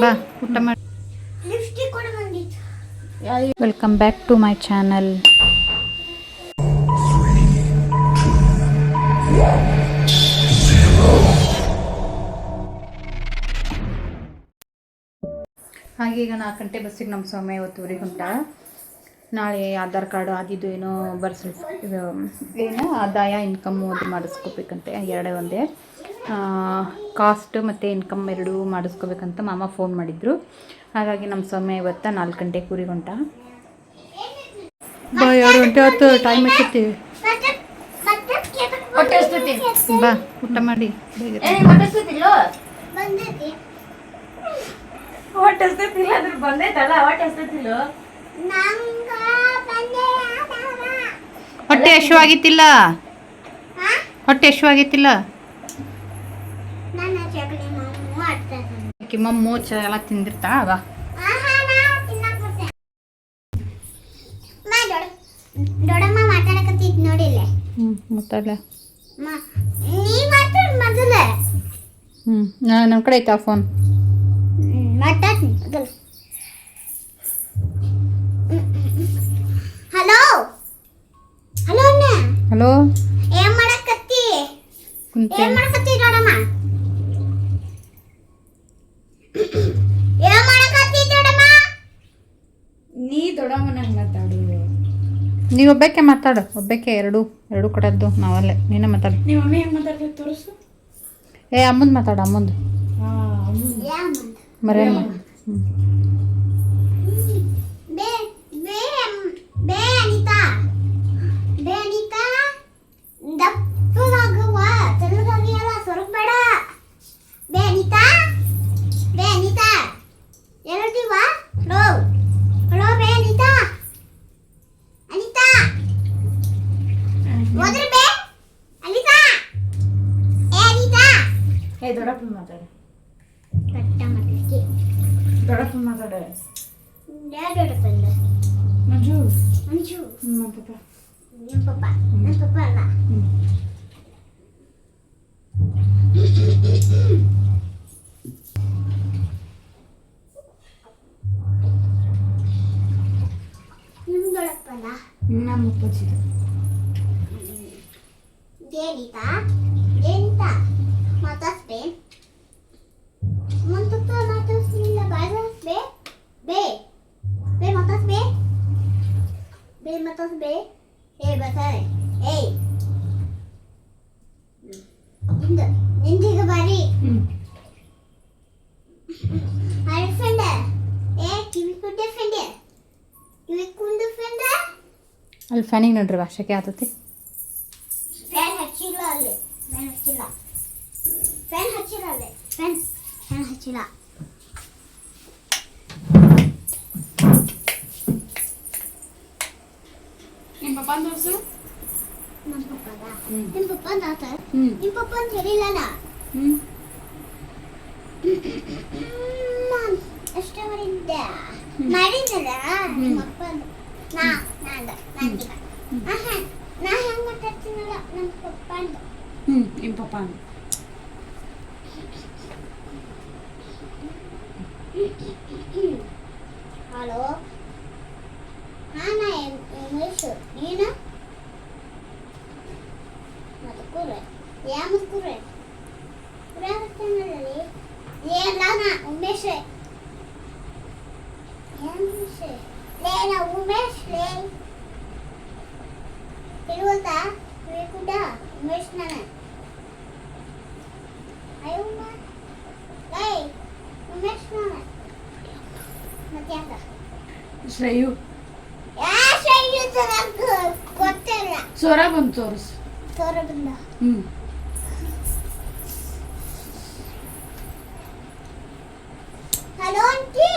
ಬಾ ಊಟ ಮಾಡಿ. Welcome back to my channel. ಹಾಗೆ ಈಗ 4 ಗಂಟೆ ಬಸ್ಸಿಗೆ ನಮ್ಮ ಸ್ವಾಮಿ ಇವತ್ತುವರೆಗೆ ಹೊಂಟ. ನಾಳೆ ಆಧಾರ್ ಕಾರ್ಡು ಆದಿದ್ದು ಏನೋ ಇದು ಏನೋ ಆದಾಯ ಇನ್ಕಮ್ಮು ಅದು ಮಾಡಿಸ್ಕೋಬೇಕಂತೆ. ಎರಡೇ ಒಂದೇ ಕಾಸ್ಟ್ ಮತ್ತು ಇನ್ಕಮ್ ಎರಡೂ ಮಾಡಿಸ್ಕೋಬೇಕಂತ ಮಾಮ ಫೋನ್ ಮಾಡಿದ್ರು. ಹಾಗಾಗಿ ನಮ್ಮ ಸ್ವಾಮಿ ಇವತ್ತು 4 ಗಂಟೆಗೆ ಊರಿಗೆ ಹೊಂಟ. ಬಾ 2 ಗಂಟೆ ಆಯ್ತು, ಟೈಮ್ ಎಷ್ಟೈತಿ? ಬಾ ಊಟ ಮಾಡಿ. ಹೊಟ್ಟೆ ಹಸಿವಾಗಿತ್ತಿಲ್ಲ? ಹೊಟ್ಟೆ ಹಸಿವಾಗಿತ್ತಿಲ್ಲ? ಮಮ್ಮು ಎಲ್ಲ ತಿಂದಿರ್ತಾ ಬಾ. ದೊಡ್ಡಮ್ಮ ಮಾತಾಡಕತ್ತಿದ್ ನೋಡಿಲ್ಲ? ಮಾತಾಡ್ಲ. ನೀ ಮಾತಾಡ್ ಮೊದಲು. ನಮ್ಮ ಕಡೆ ಐತಾ ಫೋನ್? ಮಾತಾಡ್ತೀನಿ ಮೊದಲು. ಹಲೋ ಹಲೋ ಅಣ್ಣ. ಹಲೋ, ಏನ್ ಮಾಡಕತ್ತಿ? ಕುಂತೆ. ಏನ್ ಮಾಡಕತ್ತಿ ದೊಡ್ಡಮ್ಮ? ಏನ್ ಮಾಡಕತ್ತಿ ದೊಡ್ಡಮ್ಮ? ನೀ ದೊಡ್ಡಮ್ಮನಾಗ ಮಾತಾಡು. ನೀವು ಒಬ್ಬಕ್ಕೆ ಮಾತಾಡು. ಒಬ್ಬಕ್ಕೆ ಎರಡು ಕಡೆದ್ದು ನಾವಲ್ಲೇ. ನೀನೇ ಮಾತಾಡು. ನಿಮ್ಮ ಮಮ್ಮಿ ಹೆಂಗೆ ಮಾತಾಡ್ಬೇಕು ತೋರಿಸು. ಅಮ್ಮಂದು ಮಾತಾಡು. ಅಮ್ಮಂದು ಮರಿಯಮ್ಮ. ಬೇ ಬೇ ಬೇ ಅನಿತಾ, ಬೇ ಅನಿತಾ, ದಪ್ಪಗಾಗುವ ತೆಲುಗಾಗಿಯಲ್ಲ ಸ್ವರಬೇಡ. ಬೇ ಅನಿತಾ, ಬೇ ಅನಿತಾ, ಎರಡಿವ. ಹಲೋ ಹಲೋ ಬೇ ಅನಿತಾ, ಅನಿತಾ ಹೋದ್ರೆ ಬೇ ಅನಿತಾ. ಅನಿತಾ ದೊಡ್ಡಪ್ಪ ಮಾತಾಡು. ಕಟ್ಟ ಮಾಡ್ಲಿಕ್ಕೆ ದೊಡ್ಡಪ್ಪ ಮಾತಾಡು. ದೊಡ್ಡಪ್ಪ ಮಂಜು ಮಂಜು ನಮ್ಮ ಪಪ್ಪ. ನಿಮ್ಮ ಪಪ್ಪ? ನನ್ನ ಪಪ್ಪ ಅಲ್ಲ. ನಿಮ್ಮ ದೊಡ್ಡಪ್ಪ ಅಲ್ಲ. ನಮ್ಮ ಅಪ್ಪಾಜಿ. ದೇನಿತಾ ದೇನಿತಾ ಮಾತಾಡ್ಸ್ಬೇ. ಮುಂತಪ್ಪ ಮಾತಾಡ್ಸ್ಲಿಲ್ಲ. ಬಾಯ್ಸ್ಬೇ ಬೇ ಬೇ ಮಾತಾಡ್ಸ್ಬೇ. ಬೇ ಮಾತಾಡ್ಸ್ಬೇ. ಬರ್ತಾರೆ. ಏಯ್ ನಿಂದೀಗ ಬಾರಿ ಫ್ರೆಂಡ್. ಕಿವಿ ಕುಂಡೆ ಫ್ರೆಂಡ್, ಕಿವಿ ಕುಂಡು ಫ್ರೆಂಡ್. ಅಲ್ಲಿ ಫ್ಯಾನಿಗೆ ನೋಡ್ರಿ ಭಾಷೆಗೆ ಆತತಿ. ಫ್ಯಾನ್ ಹಚ್ಚಿಲ್ಲ ಅಲ್ಲಿ. ಫ್ಯಾನ್ ಹಚ್ಚಿಲ್ಲ. ಫ್ಯಾನ್ ಹಚ್ಚಿಲ್ಲ ಅಲ್ಲಿ. ಫ್ಯಾನ್ ಹಚ್ಚಿಲ್ಲ. ನಿಮ್ಮ ಪಪ್ಪ ತೋರಿಸು. ನಮ್ಮ ಪಪ್ಪದ? ನಿಮ್ಮ ಪಪ್ಪ ಅಂತ ನಿಮ್ಮ ಪಪ್ಪ ಅಂತ ಹೇಳಿಲ್ಲಲ್ಲ. ಅಷ್ಟೇ ಮಾಡಿದ್ದೆ ಮಾಡಿದ್ದಲ್ಲ ನಿಮ್ಮ ಅಪ್ಪ. ನಾ ಹೆಂಗ್ ಮಾತಾಡ್ತೀನಲ್ಲ ನಮ್ಮ ಪಪ್ಪ ಅಂತ. ನಿಮ್ಮ ಪಪ್ಪ ಹಲೋ. ನಾ ಇಂಗ್ಲೀಷು. ನೀನು ಮತ್ತೆ ಕೂರೆ ಮತ್ತೆ ಕೂರೆ ಕೂರಾಗತ್ತೇನಲ್ಲಿ ಏನ ಉಮೇಶ್ ಲೇ ನಾ ಉಮೇಶ್ ಲೇ ತಿಳುವಲ್ತ ಕೂಡ ಉಮೇಶ್ ನಾನು ಅಯ್ಯಮ್ಮ ಲೇ ಉಮೇಶ್ ನಾನು ಮತ್ತೆ ಯಾಕ ಶ್ರೇಯು ಗೊತ್ತಿಲ್ಲ. ಸ್ವರ ಬಂದು ತೋರಿಸು. ಸ್ವರ ಬಂದ. ಹಲೋ ಅಂಟಿ.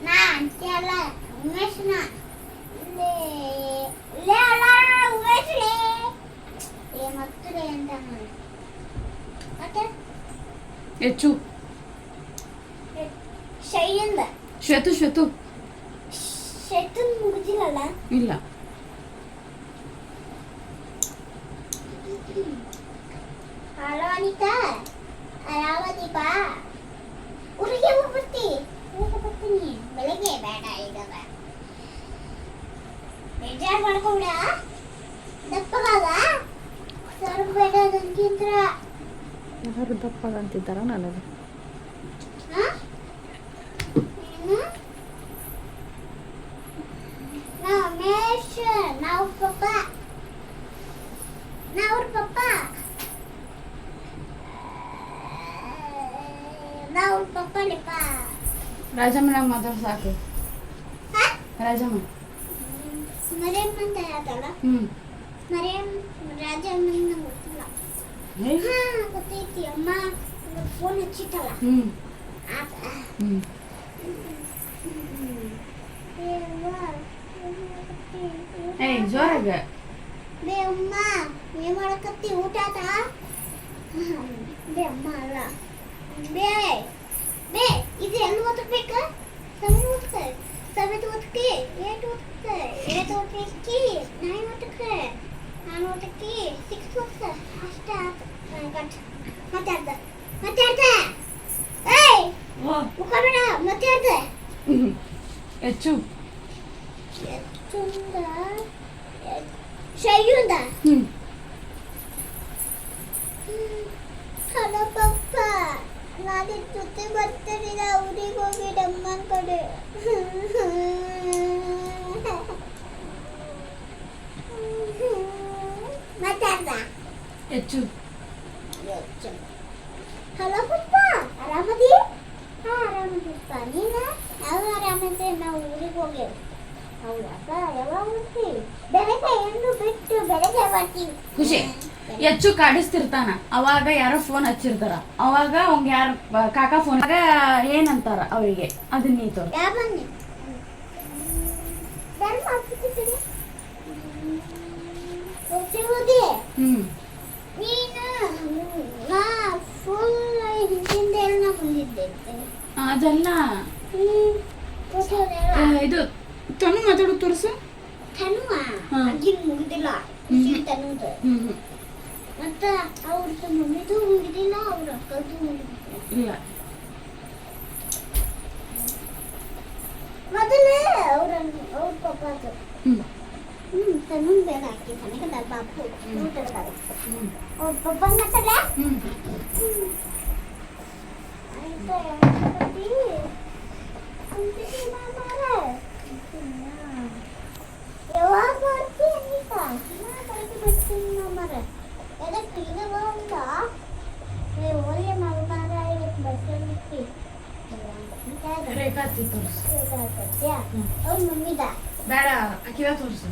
ನಾ ಅಂಟಿ ಅಲ್ಲ ಉಮೇಶ್. ಉಮೇಶ್ ಮತ್ತೆ ಅಂತ ಮತ್ತೆ ಹೆಚ್ಚು ಶೈಲಿಂದ ಶ್ವೇತು ಮುಗಿದಿಲ್ಲಲ್ಲ. ಇಲ್ಲ. ಹಲೋ ಅನಿತಾ. ಆರಾಮದೀಪ ಊರಿಗೆ ಹೋಗ್ಬರ್ತಿ ಊರಿಗೆ ಬರ್ತೀನಿ ಬೆಳಗ್ಗೆ ಬೇಡ ಈಗ ಬೇಜಾರು ಮಾಡ್ಕೊಂಡ ದಪ್ಪಗಾಗ ಸರ್ ಬೇಡ ನನಗಿಂತ ಯಾರು ದಪ್ಪ ಅಂತಿದ್ದಾರ ನನಗೆ ಏನು ನಾವು ಮೇಷ ನಾವು ಪಪ್ಪ ನಾವು ಪಪ್ಪ ನಾವು ಪಪ್ಪನಿಪ್ಪ ರಾಜಮ್ಮನಾಗ ಮಾತಾಡ್ ಸಾಕು ರಾಜಮ್ಮ ಮರಿಯಮ್ಮ ಅಂತ ಹೇಳ್ತಾಳ ಮರಿಯಮ್ಮ ರಾಜಮ್ಮನ ಗೊತ್ತಿಲ್ಲ ಹಾ ಗೊತ್ತೈತಿ ಅಮ್ಮ ಫೋನ್ ಹಚ್ಚಿತ್ತಲ್ಲ ಆತ ಏಯ್ ಜೋರಾಗ ಬೇ ಅಮ್ಮ ಏನ್ ಮಾಡಕತ್ತಿ ಊಟ ಆತ ಬೇ ಅಮ್ಮ ಅಲ್ಲ ಬೇ ಬೇ ಇದು ಎಲ್ಲಿ ಓದಬೇಕ ಸಮೇತ ಓದ್ಕ ಸಮೇತ ಓದ್ಕಿ ಏಟ್ ಓದ್ಕಿ ನೈನ್ ಓದ್ಕ ನಾನು ಓದ್ಕಿ 6 ಓದ್ಕ ಅಷ್ಟ ಆತ ಮಾತಾಡ್ದ ಏಯ್ ಮುಖಬೇಡ ಮಾತಾಡ್ದ ಹೆಚ್ಚು ಎತ್ತುಂದ ಶೈಯುಂದ ಹಲೋ ಪಪ್ಪ ನಾನು ಜೊತೆ ಬರ್ತೀನಿ ಊರಿಗೆ ಹೋಗಿ ಅಮ್ಮನ ಕಡೆ ಮಾತಾಡ್ದ ಹೆಚ್ಚು ಹಲೋ ಪಪ್ಪ ಆರಾಮದಿ ಹಾ ಆರಾಮದಿಪ್ಪ ನೀನ ಯಾವ ಆರಾಮದೆ ನಾವು ಊರಿಗೆ ಹೋಗೇವು ಹೌದಪ್ಪ ಯಾವಾಗ ಬರ್ತೀವಿ ಬೆಳಗ್ಗೆ ಎಂದು ಬಿಟ್ಟು ಬೆಳಗ್ಗೆ ಬರ್ತೀವಿ ಖುಷಿ ಹೆಚ್ಚು ಕಾಡಿಸ್ತಿರ್ತಾನ ಅವಾಗ ಯಾರೋ ಫೋನ್ ಹಚ್ಚಿರ್ತಾರ ಅವಾಗ ಅವಂಗ ಯಾರ ಕಾಕಾ ಫೋನ್ ಏನಂತಾರ ಅವರಿಗೆ ಅದನ್ನ ನೀ ತೋರ್ ಯಾವ ಬನ್ನಿ ಧರ್ಮ ಹಾಕ್ತಿದ್ದೀನಿ ಹೋಗಿ ನೀನು ನಾ ಫುಲ್ ಹಿಂದಿಂದ ಎಲ್ಲ ಬಂದಿದ್ದೆ ಅದಲ್ಲ ಇದು ತನು ಮಾತಾಡೋದು ತೋರಿಸು ತನುವ ಅಜ್ಜಿನ ಮುಗಿದಿಲ್ಲ ತನುದು ಮತ್ತ ಅವ್ರದ್ದು ಮಮ್ಮಿದು ಮುಗಿದಿಲ್ಲ ಅವ್ರ ಅಕ್ಕದ್ದು ಮುಗಿದಿಲ್ಲ ಇಲ್ಲ ಮೊದಲೇ ಅವ್ರ ಪಪ್ಪದು ತನು ಬೇಡ ಹಾಕಿ ನನಗೆ ಬಾಪು ಅವ್ರ ಪಪ್ಪ ಮಾತಾಡ ಆಯ್ತಾ ಯಾವಾಗ ಬರ್ತೀನಿ ಅನಿತಾ ಬೆಳಗ್ಗೆ ಬರ್ತೀನಿ ಮರ ಎದಕ್ಕೆ ಈಗ ಬಂದ ಒಳ್ಳೆ ಮಗನಾರ ಇವತ್ತು ಬಸ್ಸಲ್ಲಿ ರೇಖಾತಿ ತೋರಿಸು ಅವ್ರ ಮಮ್ಮಿದ ಬೇಡ ಅಕ್ಕಿದ ತೋರಿಸು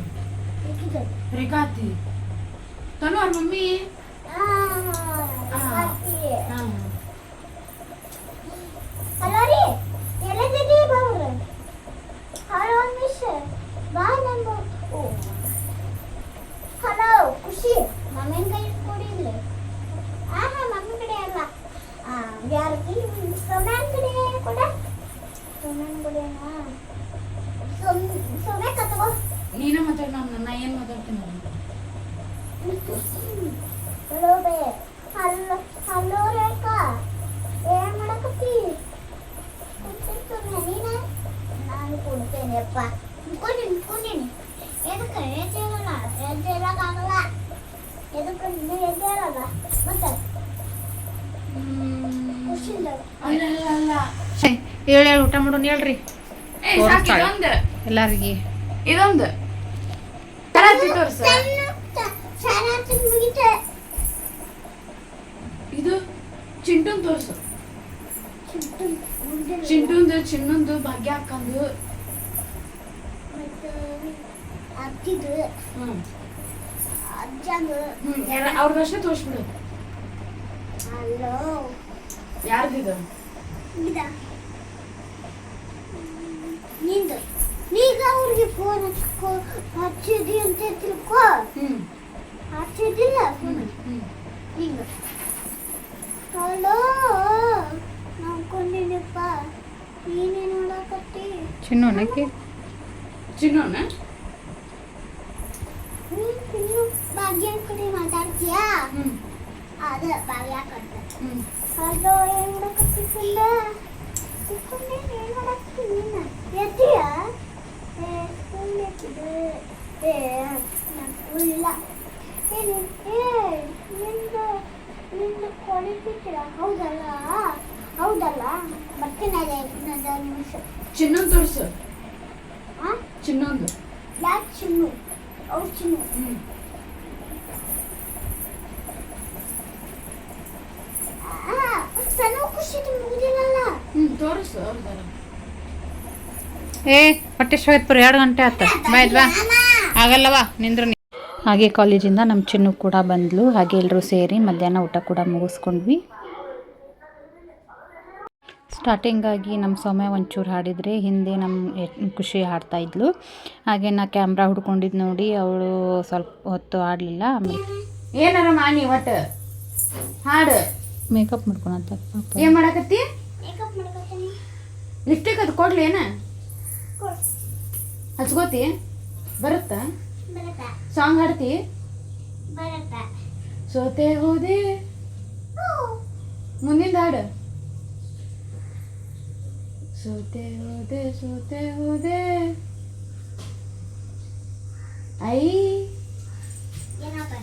ರೇಖಾತಿ ತನು ಅವ್ರ ಮಮ್ಮಿ ಹಲೋ ರೀ ಎಲ್ಲದಿದ್ದೀ ಬಾವ್ರ ಹಲೋ ಮಿಸ್ ಬಾ ನಮ್ಮ ಹಲೋ ಖುಷಿ ಮಮ್ಮನ ಕೈ ಕೊಡಿಲ್ಲ ಮಮ್ಮಿ ಕಡೆ ಅಲ್ಲ ಯಾರಿಗೆ ಸೊಮ್ಯಾನ್ ಕಡೆ ಕೊಡ ಸೊಮ್ಯಾನ್ ಕಡೆನಾ ಸೊಮ್ಯಾ ಕತ್ಕೋ ನೀನೇ ಮಾತಾಡ ನಾ ಏನ್ ಮಾತಾಡ್ತೀನಿ ಹಲೋ ಬೇ ಹಲೋ ರೇಖಾ ಏನ್ ಮಾಡಕತ್ತಿ ನೀನ ನಾನು ಕೊಡ್ತೇನೆ ಅಪ್ಪ ನಿಂತ್ಕೊಂಡಿನಿ ಎದಕ್ಕೆ ಎದ್ದೇಳಕ್ಕಾಗಲ್ಲ ಎದಕ್ಕೆ ಎದ್ದೇಳಲ್ಲ ಮತ್ತೆ ಖುಷಿಯಿಂದ ಅಲ್ಲ ಹೇಳಿ ಊಟ ಮಾಡೋಣ ಹೇಳ್ರಿ ಇದೊಂದು ಎಲ್ಲಾರಿಗೆ ಇದೊಂದು ತರಾತಿ ತೋರ್ಸ ಮುಗಿತೆ ಇದು ಚಿಂಟುನ್ ತೋರ್ಸು ಚಿಂಟುಂದು ಚಿನ್ನೊಂದು ಭಾಗ್ಯ ಹಾಕಂದು ಮತ್ತು ಅಜ್ಜಿದು ಅಜ್ಜಂದು ಅವ್ರದಷ್ಟೇ ತೋರಿಸ್ಬಿಡು ಹಲೋ ಯಾರ್ದಿದು ಇದ ನಿಂದು ಈಗ ಅವ್ರಿಗೆ ಫೋನ್ ಹಚ್ಚಿದಿ ಅಂತ ತಿಳ್ಕೊ ಹಚ್ಚಿದಿಲ್ಲ ಫೋನ್ ಹಿಂಗ ಹಲೋ ನೋಡ್ಕೊಂಡಿದ್ದಪ್ಪ ನೀನೇ ನೋಡಕತ್ತಿ ಚಿನ್ನೋನಕ್ಕೆ ಚಿನ್ನೋನ ನೀನು ಭಾಗ್ಯನ ಕಡೆ ಮಾತಾಡ್ತೀಯಾ ಅದೇ ಬಾವಿ ಹಾಕಂತ ಹ್ಞೂ ಅದು ಏನು ಮಾಡಕತ್ತಿಲ್ಲ ಕುತ್ಕೊಂಡೆ ಏನು ಮಾಡಕ್ತೀನಿ ನೀನು ಎದ್ದೀಯ ಸ್ಕೂಲ್ ಎತ್ತಿದ್ದು ನಾನು ಇಲ್ಲ ಏನು ನಿಂದು ನಿಂದು ಕ್ವಾಲಿಫಿಕೇಷನ್ ಹೌದಲ್ಲ ಬರ್ತೀನಿ ಅದೇ ಇನ್ನೊಂದು ನಿಮಿಷ ಚಿನ್ನೊಂದು ತೋರಿಸು ಹಾಂ ಚಿನ್ನೊಂದು ಯಾಕೆ ಚಿನ್ನು ಅವ್ರು ಚಿನ್ನು ಹ್ಞೂ ಸಣ್ಣ ಖುಷಿ ಮುಗಿದಿಲ್ಲಲ್ಲ ತೋರಿಸು ಅವ್ರದಾರ ಏ ಹೊಟ್ಟೆ ಶೋಯತ್ಪುರ 2 ಗಂಟೆ ಆಯ್ತು ಬಾಯ್ದ್ವಾ ಆಗಲ್ಲವಾ ನಿಂದ್ರು ಹಾಗೆ ಕಾಲೇಜಿಂದ ನಮ್ಮ ಚಿನ್ನು ಕೂಡ ಬಂದ್ಲು. ಹಾಗೆ ಎಲ್ಲರೂ ಸೇರಿ ಮಧ್ಯಾಹ್ನ ಊಟ ಕೂಡ ಮುಗಿಸ್ಕೊಂಡ್ವಿ. ಸ್ಟಾರ್ಟಿಂಗಾಗಿ ನಮ್ಮ ಸೌಮ್ಯ ಒಂಚೂರು ಹಾಡಿದರೆ ಹಿಂದೆ ನಮ್ಮ ಖುಷಿ ಹಾಡ್ತಾ ಇದ್ಲು. ಹಾಗೆ ನಾ ಕ್ಯಾಮ್ರಾ ಹುಡ್ಕೊಂಡಿದ್ದು ನೋಡಿ ಅವಳು ಸ್ವಲ್ಪ ಹೊತ್ತು ಆಡಲಿಲ್ಲ. ಆಮೇಲೆ ಏನಾರ ಮಾನಿ ಒಟ್ಟು ಹಾಡು ಮೇಕಪ್ ಮಾಡ್ಕೊಳಂತ ಏನು ಮಾಡಕತ್ತಿ ಮೇಕಪ್ ಮಾಡ್ಕೊತೀನಿ ಲಿಪ್ಸ್ಟಿಕ್ ಅದು ಕೊಡ್ಲಿ ಏನ ಕೊಡು ಹಚ್ಕೋತಿ ಬರುತ್ತಾ ಬರತ್ತಾ ಸಾಂಗ್ ಹಾಡ್ತಿ ಬರತ್ತಾ ಸೋತೆ ಹೋದೆ ಮುಂದಿನ ಹಾಡು ಸೋತೆ ಹೋದೆ ಐ ಏನಪ್ಪ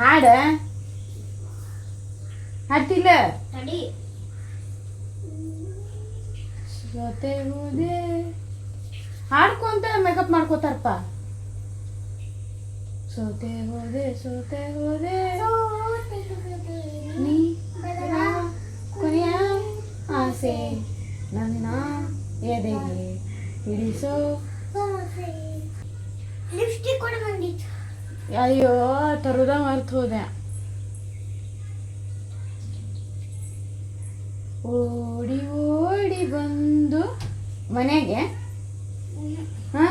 ಹಾಡ ಹಾಡ್ತಿಲ್ಲ ತಡಿ ಸೋತೆ ಹೋದೆ ಹಾಡ್ಕೊಂತ ಮೇಕಪ್ ಮಾಡ್ಕೋತಾರಪ್ಪ ಸೋತೆ ಹೋದೆ ನೀ ಕೊನೆಯ ಆಸೆ ನನ್ನ ಎದೆಗೆ ಹಿಡಿಸೋ ಲಿಪ್ಸ್ಟಿಕ್ ಕೂಡ ಬಂದಿತ್ತು ಅಯ್ಯೋ ತರುದ ಮರ್ತು ಹೋದೆ ಓಡಿ ಓಡಿ ಬಂದು ಮನೆಗೆ ಹಾ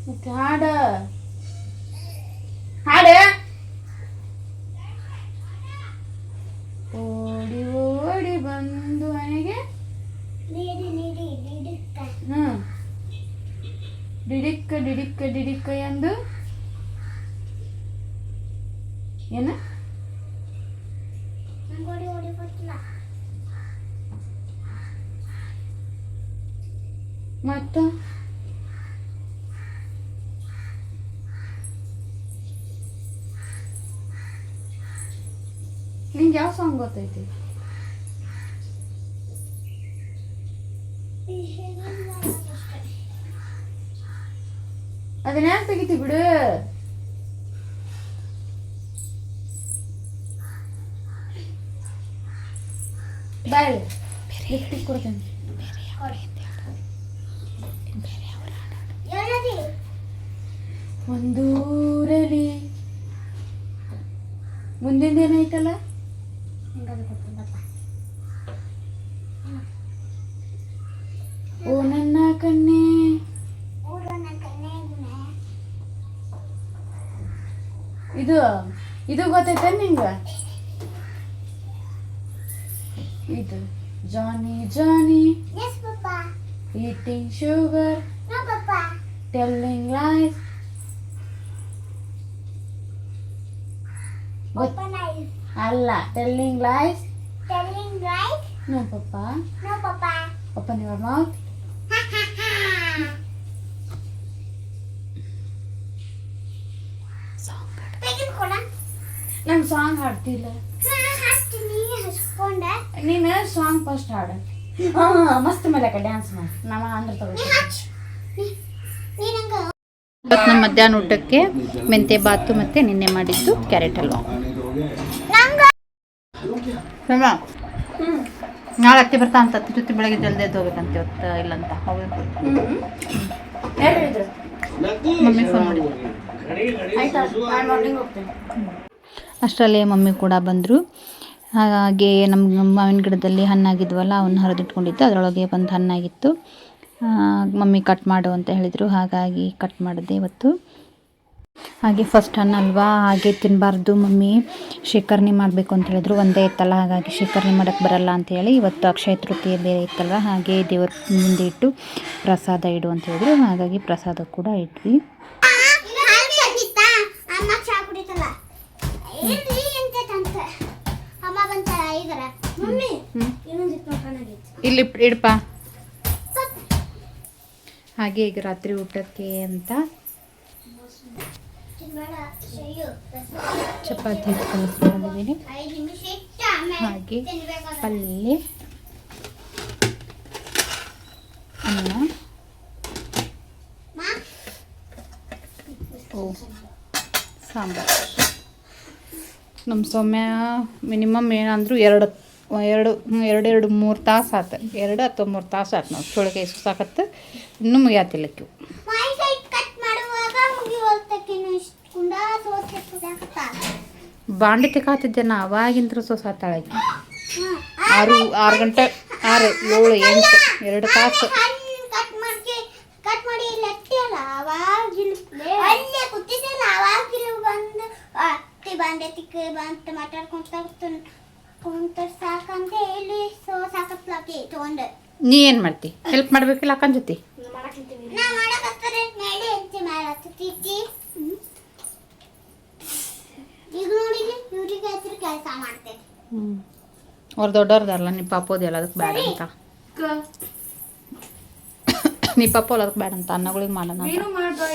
ಮತ್ತೆ ಹಾಡ ಓಡಿ ಓಡಿ ಬಂದು ಮನೆಗೆ ಹ್ಮ್ ಡಿಡಿಕ್ಕ ಎಂದು ಏನ ಓಡಿ ಬರ್ತಿಲ್ಲ ಮತ್ತ ನಿಂಗೆ ಯಾವ ಸಾಂಗ್ ಗೊತ್ತೈತಿ ಅದನ್ನ ಯಾಕೆ ತೆಗಿತಿ ಬಿಡು ಬಾಯ್ ಲಿಪ್ಸ್ಟಿಕ್ ಕೊಡ್ತೇನೆ ಒಂದೂರಲ್ಲಿ ಮುಂದಿಂದ ಏನೈತಲ್ಲ ಓ ನನ್ನ ಕಣ್ಣೆ ಇದು ಗೊತ್ತೈತ ನಿಂಗ ಇದು Johnny eating sugar telling lies ಅಲ್ಲ telling lies no papa open your mouth ನಂಗೆ ಸಾಂಗ್ ಹಾಡ್ತಿಲ್ಲ ನೀನು ಸಾಂಗ್ ಫಸ್ಟ್ ಹಾಡು ಮಸ್ತ್ ಮೇಲೆ ಡ್ಯಾನ್ಸ್ ಮಾಡಿ ನಮ್ಮ ಅಂದ್ರೆ ತಗೋತೀವಿ ಇವತ್ತು ನಮ್ಮ ಮಧ್ಯಾಹ್ನ ಊಟಕ್ಕೆ ಮೆಂತ್ಯ ಬಾತು ಮತ್ತು ನಿನ್ನೆ ಮಾಡಿದ್ದು ಕ್ಯಾರೆಟ್ ಹಲ್ವಾ. ನಾಳೆ ಅತ್ತಿ ಬರ್ತಾ ಅಂತ ಜೊತೆ ಬೆಳಗ್ಗೆ ಜಲ್ದಿ ಎದ್ದು ಹೋಗ್ಬೇಕಂತ ಇವತ್ತು ಇಲ್ಲಂತ ಹೋಗ್ಬೇಕು. ಯಾರು ಹೇಳಿದ್ರು ಮಮ್ಮಿ ಫೋನ್ ಮಾಡಿದ್ರು. ಆಯ್ತಾ ನಾನು ಮಾರ್ನಿಂಗ್ ಹೋಗ್ತೀನಿ. ಅಷ್ಟರಲ್ಲೇ ಮಮ್ಮಿ ಕೂಡ ಬಂದರು. ಹಾಗೆ ನಮ್ಮ ಮಾವಿನ ಗಿಡದಲ್ಲಿ ಹಣ್ಣಾಗಿದ್ವಲ್ಲ ಅವನ್ನ ಹರಿದಿಟ್ಕೊಂಡಿದ್ದು ಅದರೊಳಗೆ ಒಂದು ಹಣ್ಣಾಗಿತ್ತು. ಮಮ್ಮಿ ಕಟ್ ಮಾಡು ಅಂತ ಹೇಳಿದರು, ಹಾಗಾಗಿ ಕಟ್ ಮಾಡಿದೆ ಇವತ್ತು. ಹಾಗೆ ಫಸ್ಟ್ ಹಣ್ಣಲ್ವಾ, ಹಾಗೆ ತಿನ್ನಬಾರ್ದು ಮಮ್ಮಿ, ಶೇಖರಣೆ ಮಾಡಬೇಕು ಅಂತ ಹೇಳಿದ್ರು. ಒಂದೇ ಇತ್ತಲ್ಲ, ಹಾಗಾಗಿ ಶೇಖರಣೆ ಮಾಡೋಕ್ಕೆ ಬರಲ್ಲ ಅಂತೇಳಿ ಇವತ್ತು ಅಕ್ಷಯ ತೃತೀಯ ಬೇರೆ ಇತ್ತಲ್ವ, ಹಾಗೆ ದೇವ್ರ ಮುಂದೆ ಇಟ್ಟು ಪ್ರಸಾದ ಇಡು ಅಂತ ಹೇಳಿದ್ರು. ಹಾಗಾಗಿ ಪ್ರಸಾದ ಕೂಡ ಇಟ್ವಿ. ಇಲ್ಲಿ ಇಡಪ್ಪ. ಹಾಗೆ ಈಗ ರಾತ್ರಿ ಊಟಕ್ಕೆ ಅಂತ ಚಪಾತಿ ಕಲಿಸ್ಕೊಂಡಿದ್ದೀನಿ. ಹಾಗೆ ಪಲ್ಯ, ಅನ್ನ, ಸಾಂಬಾರು. ನಮ್ಮ ಸೌಮ್ಯ ಮಿನಿಮಮ್ ಏನಂದ್ರು ಎರಡು 3 ತಾಸು ಆತು. 2 ಅಥವಾ 3 ತಾಸು ಆತು ನಾವು ಚೊಳಗೆ ಸಾಕತ್ತು. ಇನ್ನೂ ಮುಗಿಯಾತಿಲ್ಲಕ್ಕಿವು. ಬಾಂಡೆ ತೆಕಾತಿದ್ದೆ ನಾ ಅವಾಗಿಂದ್ರ ಸೋಸಾತಾಳಾಗಿ 6 ಗಂಟೆ 6, 7, 8 2 ತಾಸು. ನೀ ಏನು ಮಾಡ್ತಿ? ಹೆಲ್ಪ್ ಮಾಡ್ಬೇಕಿಲ್ಲ ಅಕ್ಕನ ಜೊತೆ? ಅವ್ರು ದೊಡ್ಡವ್ರದಲ್ಲ, ನಿಮ್ಮ ಪಾಪೋದೆಲ್ಲ ಅದಕ್ಕೆ ಬೇಡ ಅಂತ. ನೀ ಪಾಪ ಅದಕ್ಕೆ ಬೇಡ ಅಂತ ಅನ್ನಗಳಿಗೆ ಮಾಡೋಣ.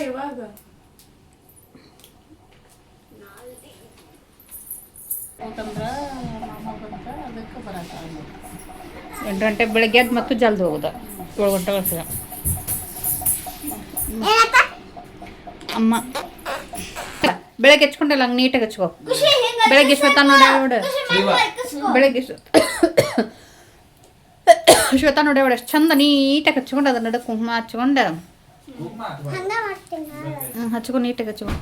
ಇವಾಗ 8 ಗಂಟೆ ಬೆಳಗ್ಗೆ ಎದ್ದು ಮತ್ತು ಜಲ್ದಿ ಹೋಗುದ. 7 ಗಂಟೆ ಕಳಿಸಿದ ಅಮ್ಮ. ಬೆಳಗ್ಗೆ ಹೆಚ್ಕೊಂಡಲ್ಲ ಹಂಗೆ ನೀಟಾಗಿ ಹಚ್ಕೋ. ಬೆಳಗ್ಗೆ ಶ್ವೇತಾ ನೋಡ ಬೆಳಗ್ಗೆ ಶ್ವೇತಾ ನೋಡಿ ಎಷ್ಟು ಚಂದ ನೀಟಾಗಿ ಹಚ್ಕೊಂಡು ಅದ ನಡ ಕುಂಕುಮ ಹಚ್ಕೊಂಡು ಹಚ್ಕೊಂಡು ನೀಟಾಗಿ ಹಚ್ಕೊಂಡು.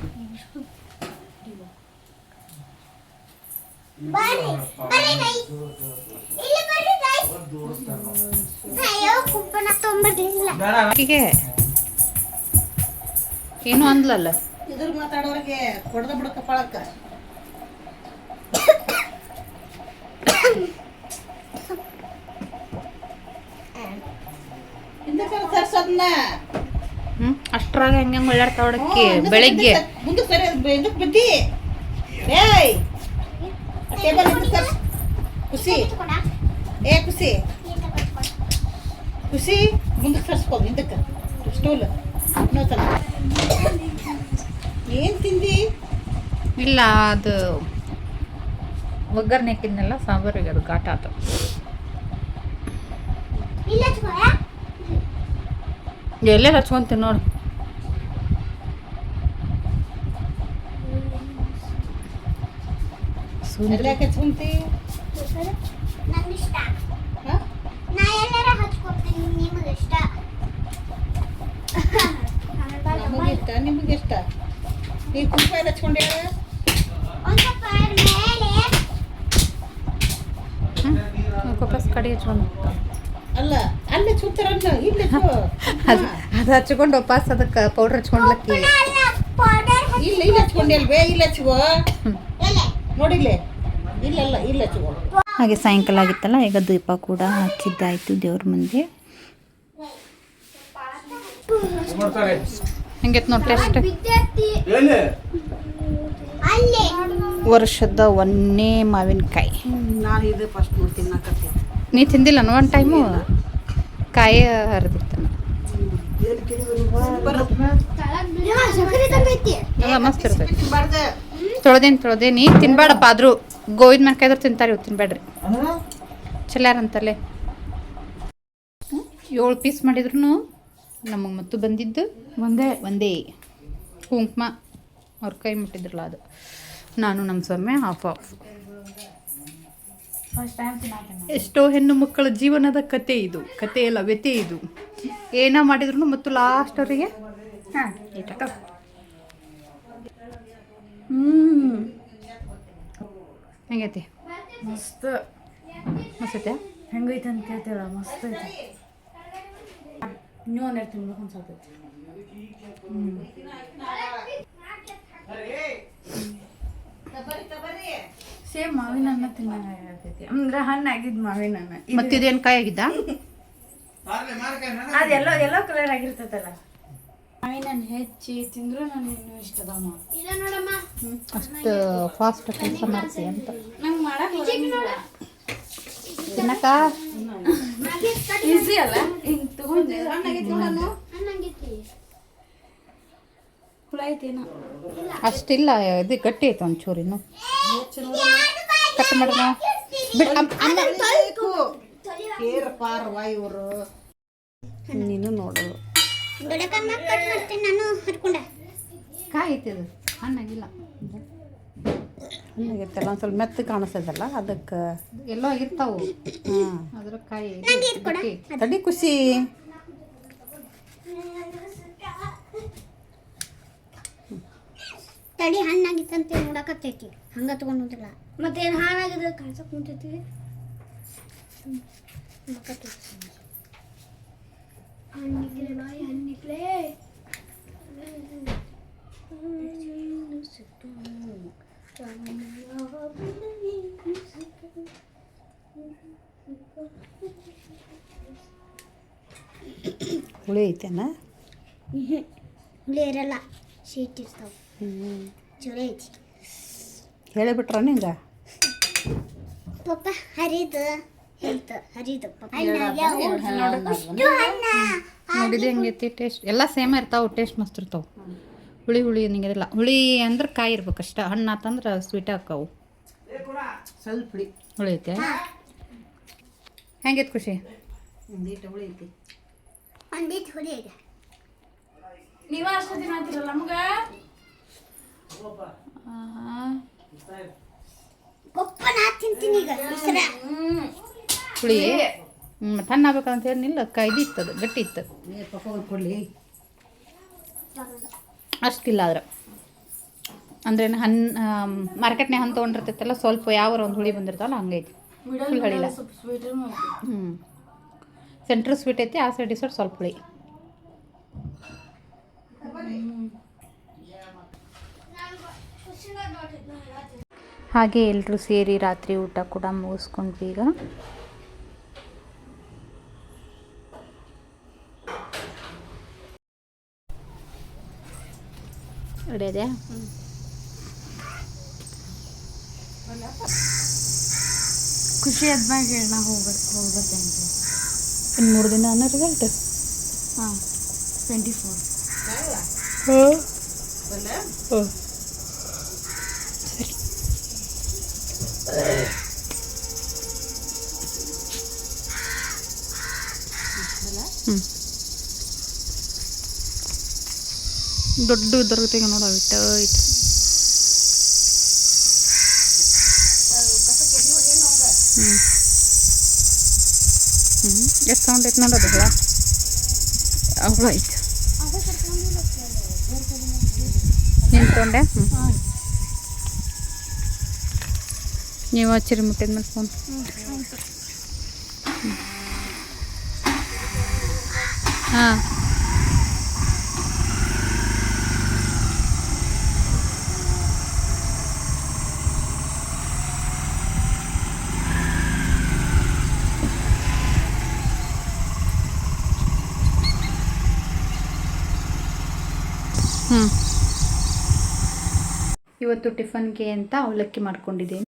ಏನು ಅಂದ್ಲಲ್ಲ ಇದ್ರ ಮಾತಾಡೋರಿಗೆ ಕೊಡದ ಬಿಡಕ್ಕ ಪಳಕ್ಕ ಅಷ್ಟ್ರಾಗ ಹೆಂಗ ಒಳ್ಳಾಡ್ತಾವಡಕ್ಕೆ ಬೆಳಗ್ಗೆ ಮುಂದೆ ಸರಿ ಇದಕ್ಕೆ ಬಿದ್ದಿ. ಏಯ್ ಟೇಬಲ್ ಖುಷಿ ಖುಷಿ ಖುಷಿ ಮುಂದಕ್ಕೆ ಸರ್ಸ್ಬೋದು. ಹಿಂದಕ್ಕೆ ಸ್ಟೂಲ್ ಇನ್ನೊಂದ್ಸಲ. ಏನು ತಿಂದಿ? ಇಲ್ಲ ಅದು ಒಗ್ಗರಣೆ ಹಾಕಿದ್ನಲ್ಲ ಸಾಂಬಾರಿಗೆ, ಅದು ಘಾಟ ಆಯ್ತು. ಎಲ್ಲೇ ಹಚ್ಕೊಂತೀನಿ ನೋಡು. ಹಚ್ಕೊಂತಿ ನಮಗಿಷ್ಟ ನಿಮಗಿಷ್ಟ. ನೀವು ಕುಂಕುಮ ಹಚ್ಕೊಂಡೆ ವಾಪಸ್ ಕಡೆ ಹಚ್ಕೊಂಡು ಅಲ್ಲ ಅಲ್ಲೇ ಹಚ್ಕೊತಾರಲ್ಲ ಇಲ್ಲಿ ಅದು ಹಚ್ಕೊಂಡು ವಾಪಸ್ ಅದಕ್ಕೆ ಪೌಡ್ರ್ ಹಚ್ಕೊಂಡ್ಲಕ್ಕಿ ಇಲ್ಲ ಇಲ್ಲಿ ಹಚ್ಕೊಂಡೆ ಅಲ್ವೇ? ಇಲ್ಲಿ ಹಚ್ಕೋ ನೋಡಿಲ್ಲೇ. ಇಲ್ಲಲ್ಲ ಇಲ್ಲಿ ಹಚ್ಕೋ. ಹಾಗೆ ಸಾಯಂಕಾಲ ಆಗಿತ್ತಲ್ಲ, ಈಗ ದೀಪ ಕೂಡ ಹಚ್ಚಿದ್ದಾಯಿತು ದೇವ್ರ ಮುಂದೆ. ಹೆಂಗೈತೆ ನೋಡಿ ಟೇಸ್ಟ್. ವರ್ಷದ 1ನೇ ಮಾವಿನಕಾಯಿ. ನಾನು ಇದು ಫಸ್ಟ್ ತಿನ್ನಕತ್ತೀನಿ. ನೀ ತಿಂದಿಲ್ಲ ಒನ್ ಟೈಮು? ಕಾಯಿ ಹರಿದಿತ್ತು. ಮಸ್ತ್ ಇರ್ತೈತಿ. ತೊಳೆದೇನಿ ತಿನ್ಬೇಡಪ್ಪ. ಆದರೂ ಗೋವಿಂದ ಮನ್ಕಾಯ್ದ್ರು ತಿಂತಾರೆ, ಇವು ತಿನ್ಬೇಡ್ರಿ. ಚಲ್ಯಾರಂತಲ್ಲೇ 7 ಪೀಸ್ ಮಾಡಿದ್ರು ನಮಗೆ ಮತ್ತು ಬಂದಿದ್ದು ಒಂದೇ ಕುಂಕುಮ ಅವ್ರ ಕೈ ಮುಟ್ಟಿದ್ರಲ್ಲ ಅದು. ನಾನು ನಮ್ಮ ಸೊಮ್ಮೆ ಹಾಫ್ ಎಷ್ಟೋ ಹೆಣ್ಣು ಮಕ್ಕಳ ಜೀವನದ ಕತೆ ಇದು. ಕತೆಯಲ್ಲ, ವ್ಯತೆ ಇದು. ಏನ ಮಾಡಿದ್ರು ಮತ್ತು ಲಾಸ್ಟ್ ಅವರಿಗೆ ಹೆಂಗೈತಿ? ಮಸ್ತ್ ಮಸ್ತೈತೆ. ಹೆಂಗೈತೆ ಅಂತ ಕೇಳ್ತೀರ? ಮಸ್ತ್ ಐತೆ. ಇನ್ನೂ ಒಂದೆರಡು ತಿನ್ಬೇಕು ಅನ್ಸತ್ತೈತಿ. ಸೇಮ್ ಮಾವಿನ ಹಣ್ಣು ತಿನ್ನಂಗಾಗತೈತಿ. ಅಂದ್ರೆ ಹಣ್ಣಾಗಿದ್ದು ಮಾವಿನ ಹಣ್ಣು. ಮತ್ತಿದೇನು ಕಾಯಿ ಆಗಿದ್ದ? ಅದೆಲ್ಲೋ ಎಲ್ಲೋ ಕಲರ್ ಆಗಿರ್ತೈತಲ್ಲ. ಮಾವಿನ ಹಣ್ಣು ಹೆಚ್ಚಿ ತಿಂದ್ರು ನನಗೆ ಇನ್ನೂ ಇಷ್ಟದ. ಅಷ್ಟು ಫಾಸ್ಟ್ ಕೆಲಸ ಮಾಡ್ತೀವಿ ಅಂತ ನಂಗೆ ಮಾಡಕ್ಕೆ ತಿನ್ನಕ ಈಸಿ ಅಲ್ಲ ಹಿಂಗ್ ತಗೊಂಡೆ ಹುಳ ಐತೇನೋ ಅಷ್ಟಿಲ್ಲ ಇದು ಗಟ್ಟಿ ಐತೆ ಒಂಚೂರು ಇನ್ನು ಕಟ್ ಮಾಡೋಣ ಬಿಡು ಕೇರ್ ಪಾರ್ವ ಇವರು ನೀನು ನೋಡೋದು ದೊಡ್ಡಕಮ್ಮ ಕಟ್ ಮಾಡ್ತೇನೆ ನಾನು ಹರ್ಕೊಂಡ ಕಾಯಿ ಐತಿ ಅದು ಹಣ್ಣಾಗಿಲ್ಲ ಹಣ್ಣಾಗೈತಲ್ಲ ಒಂದು ಸ್ವಲ್ಪ ಮೆತ್ತ ಕಾಣಿಸ್ತದಲ್ಲ ಅದಕ್ಕೆ ಎಲ್ಲೋ ಆಗಿರ್ತಾವು ಹಾಂ ಅದ್ರ ಕಾಯಿ ಕೊಡ ತಡಿ ಖುಷಿ ತಡಿ ಹಣ್ಣಾಗಿತ್ತಂತೆ ನೋಡಕತ್ತೈತಿ ಹಂಗ ತಗೊಂಡಿಲ್ಲ ಮತ್ತೇನು ಹಾಳಾಗಿದೆ ಕಾಯ್ಸಕ್ ಕುಂತೈತಿ ಹಣ್ಣಿಕ್ಲೆ ಬಾಯಿ ಹಣ್ಣಿಕ್ಲೆ ಹುಳಿ ಐತೆನ ಹುಳಿ ಇರಲ್ಲ ಶೀಟ್ ಇರ್ತಾವ ಹ್ಞೂ ಚಲೋ ಐತಿ ಹೇಳಿಬಿಟ್ರ ನಿಂಗೆ ಪಪ್ಪ ಹರಿದು ಹೇಳ್ತ ಹರಿದು ನೋಡಿದೆ ಹೆಂಗೈತಿ ಟೇಸ್ಟ್ ಎಲ್ಲ ಸೇಮ್ ಇರ್ತಾವೆ ಟೇಸ್ಟ್ ಮಸ್ತ್ ಇರ್ತಾವೆ ಹುಳಿ ಹುಳಿ ನಿಂಗಿರಲ್ಲ ಹುಳಿ ಅಂದ್ರೆ ಕಾಯಿ ಇರ್ಬೇಕಷ್ಟ ಹಣ್ಣು ಆತಂದ್ರೆ ಸ್ವೀಟ್ ಹಾಕವು ಸ್ವಲ್ಪ ಹುಳಿ ಹುಳಿ ಐತೆ ಹೆಂಗೈತೆ ಖುಷಿ ಒಂದೀಟ ಹುಳಿ ಐತಿ ಒಂದಿಟ್ಟು ಹುಳಿ ಇದೆ ನೀವ ಅಷ್ಟು ದಿನ ಅಂತಿರಲ್ಲ ನಮ್ಗ ಪಪ್ಪ ನಾ ತಿಂತೀನಿ ಈಗ ಹೆಸರ ಹುಳಿ ಮತ್ತು ಹಣ್ಣು ಆಗ್ಬೇಕಂತ ಏನಿಲ್ಲ ಕಾಯ್ದು ಇತ್ತದು ಗಟ್ಟಿ ಇತ್ತು ಏ ಪಪ್ಪ ಕೊಡಲಿ ಅಷ್ಟಿಲ್ಲ ಆದ್ರೆ ಅಂದ್ರೆ ಹಣ್ಣು ಮಾರ್ಕೆಟ್ನಾಗ ಹಣ್ಣು ತೊಗೊಂಡಿರ್ತೈತಲ್ಲ ಸ್ವಲ್ಪ ಯಾವ ಒಂದು ಹುಳಿ ಬಂದಿರ್ತಾವಲ್ಲ ಹಂಗೈತಿ ಫುಲ್ ಹಳಿಲ್ಲ ಸ್ವಲ್ಪ ಸ್ವೀಟ್ ಹ್ಞೂ ಸೆಂಟ್ರ್ ಸ್ವೀಟ್ ಐತಿ ಆ ಸೈಡ್ ಈ ಸೈಡ್ ಸ್ವಲ್ಪ ಹುಳಿ ಹಾಗೆ ಎಲ್ಲರೂ ಸೇರಿ ರಾತ್ರಿ ಊಟ ಕೂಡ ಮುಗಿಸ್ಕೊಂಡ್ವಿ ಈಗ ರೆಡಿ ಇದೆಯಾ ಖುಷಿ ಆದ್ಮ್ಯಾಗ ನಾ ಹೋಗ್ಬರ್ತೇನೆ ಇನ್ನು 3 ದಿನ ಅನ್ನೋ ರಿಸಲ್ಟ್ ಹಾಂ 24 ದೊಡ್ಡ ದೊರಕತೆಗೆ ನೋಡೋ ಇಟ್ಟು ಇಟ್ಟು ಎಷ್ಟು ಸೌಂಡ್ ಐತೆ ನೋಡೋದು ಹುಳ ಹುಳ ಐತೆ ನೀನು ತೊಗೊಂಡೆ ನೀವು ಹಚ್ಚಿರಿ ಮುಟ್ಟಿದ್ಮೇಲೆ ಫೋನ್ ಹಾಂ ಇವತ್ತು ಟಿಫನ್ಗೆ ಅಂತ ಅವಲಕ್ಕಿ ಮಾಡ್ಕೊಂಡಿದ್ದೀನಿ